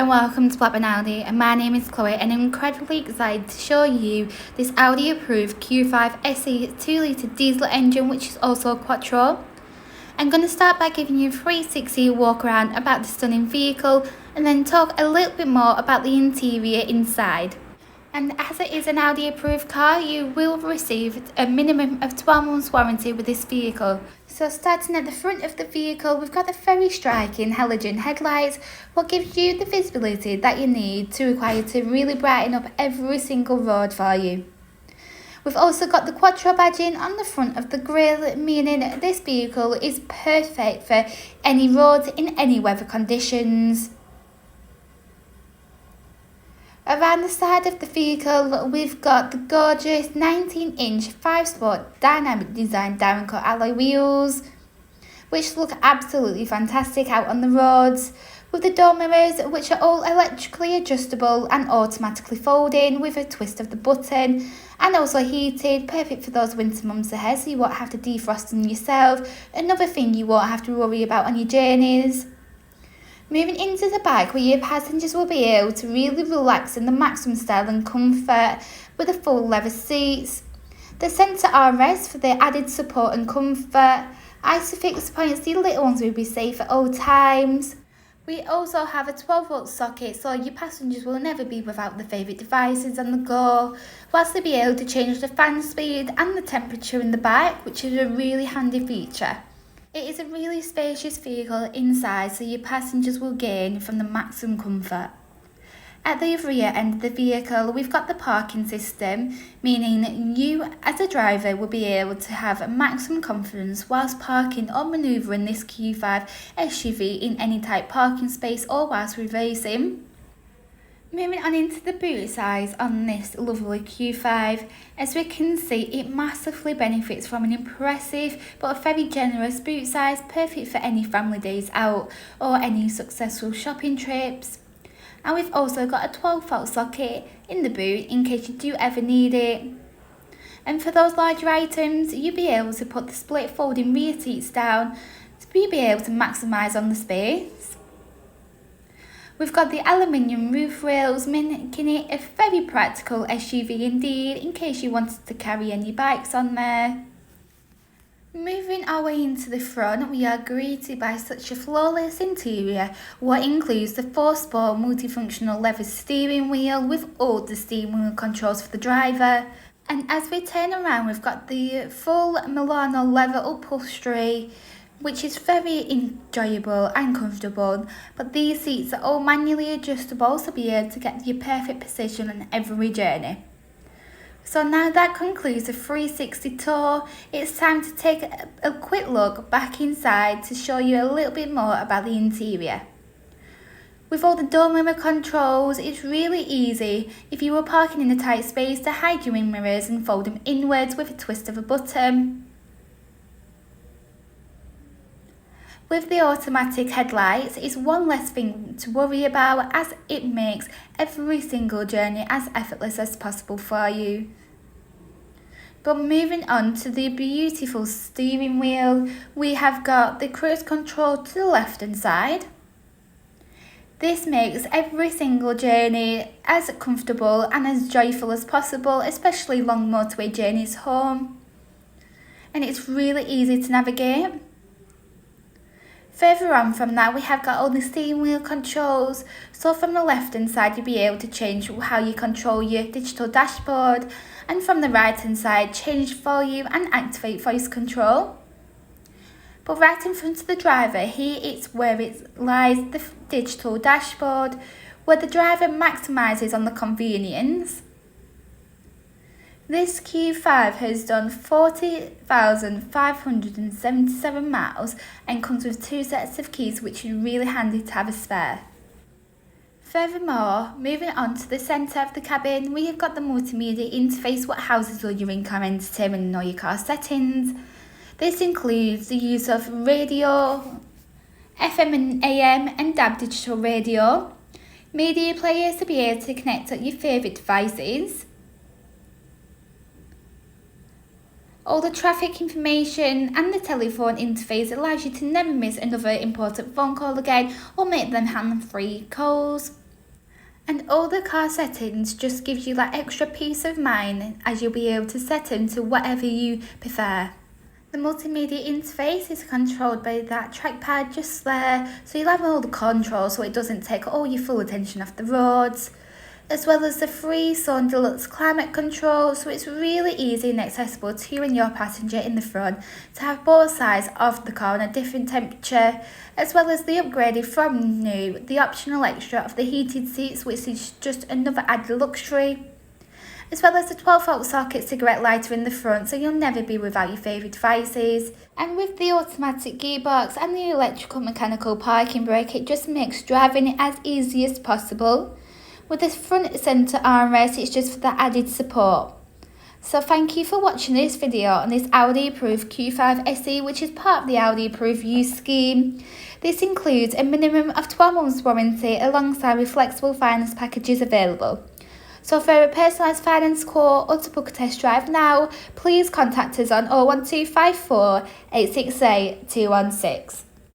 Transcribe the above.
and welcome to Blackburn Audi, and my name is Chloe and I'm incredibly excited to show you this Audi approved Q5 SE 2-litre diesel engine, which is also a Quattro. I'm going to start by giving you a 360 walk around about the stunning vehicle and then talk a little bit more about the interior inside. And as it is an Audi approved car, you will receive a minimum of 12 months warranty with this vehicle. So starting at the front of the vehicle, we've got the very striking halogen headlights, what gives you the visibility that you need to require to really brighten up every single road for you. We've also got the Quattro badging on the front of the grille, meaning this vehicle is perfect for any roads in any weather conditions. Around the side of the vehicle, we've got the gorgeous 19-inch 5-sport dynamic design diamond cut alloy wheels, which look absolutely fantastic out on the roads, with the door mirrors, which are all electrically adjustable and automatically folding with a twist of the button, and also heated, perfect for those winter months ahead, so you won't have to defrost them yourself. Another thing you won't have to worry about on your journeys. Moving into the back, where your passengers will be able to really relax in the maximum style and comfort with the full leather seats, the centre armrest for the added support and comfort, isofix points so your little ones will be safe at all times. We also have a 12-volt socket, so your passengers will never be without their favourite devices on the go, whilst they'll be able to change the fan speed and the temperature in the back, which is a really handy feature. It is a really spacious vehicle inside, so your passengers will gain from the maximum comfort. At the rear end of the vehicle, we've got the parking system, meaning you as a driver will be able to have maximum confidence whilst parking or manoeuvring this Q5 SUV in any type parking space or whilst reversing. Moving on into the boot size on this lovely Q5, as we can see, it massively benefits from an impressive but very generous boot size, perfect for any family days out or any successful shopping trips. And we've also got a 12-volt socket in the boot in case you do ever need it. And for those larger items, you'll be able to put the split folding rear seats down to be able to maximise on the space. We've got the aluminium roof rails, making it a very practical SUV indeed, in case you wanted to carry any bikes on there. Moving our way into the front, we are greeted by such a flawless interior, what includes the 4-sport multifunctional leather steering wheel with all the steering wheel controls for the driver. And as we turn around, we've got the full Milano leather upholstery, which is very enjoyable and comfortable, but these seats are all manually adjustable, so be able to get your perfect position on every journey. So now that concludes the 360 tour, it's time to take a quick look back inside to show you a little bit more about the interior. With all the door mirror controls, it's really easy if you were parking in a tight space to hide your wing mirrors and fold them inwards with a twist of a button. With the automatic headlights, it's one less thing to worry about, as it makes every single journey as effortless as possible for you. But moving on to the beautiful steering wheel, we have got the cruise control to the left hand side. This makes every single journey as comfortable and as joyful as possible, especially long motorway journeys home. And it's really easy to navigate. Further on from that, we have got all the steering wheel controls, so from the left hand side you'll be able to change how you control your digital dashboard, and from the right hand side change volume and activate voice control. But right in front of the driver, here it's where it lies the digital dashboard, where the driver maximises on the convenience. This Q5 has done 40,577 miles and comes with 2 sets of keys, which is really handy to have a spare. Furthermore, moving on to the centre of the cabin, we have got the multimedia interface, what houses all your in-car entertainment and all your car settings. This includes the use of radio, FM and AM and DAB digital radio, media players to be able to connect up your favourite devices, all the traffic information, and the telephone interface allows you to never miss another important phone call again or make them hand-free calls. And all the car settings just gives you that extra peace of mind as you'll be able to set them to whatever you prefer. The multimedia interface is controlled by that trackpad just there, so you'll have all the controls so it doesn't take all your full attention off the roads, as well as the FreeZone Deluxe climate control, so it's really easy and accessible to you and your passenger in the front to have both sides of the car on a different temperature, as well as the upgraded from new, the optional extra of the heated seats, which is just another added luxury, as well as the 12-volt socket cigarette lighter in the front, so you'll never be without your favourite devices. And with the automatic gearbox and the electrical mechanical parking brake, it just makes driving it as easy as possible. With this front centre armrest, it's just for the added support. So thank you for watching this video on this Audi approved Q5 SE, which is part of the Audi approved use scheme. This includes a minimum of 12 months warranty alongside with flexible finance packages available. So for a personalised finance quote or to book a test drive now, please contact us on 01254 868 216.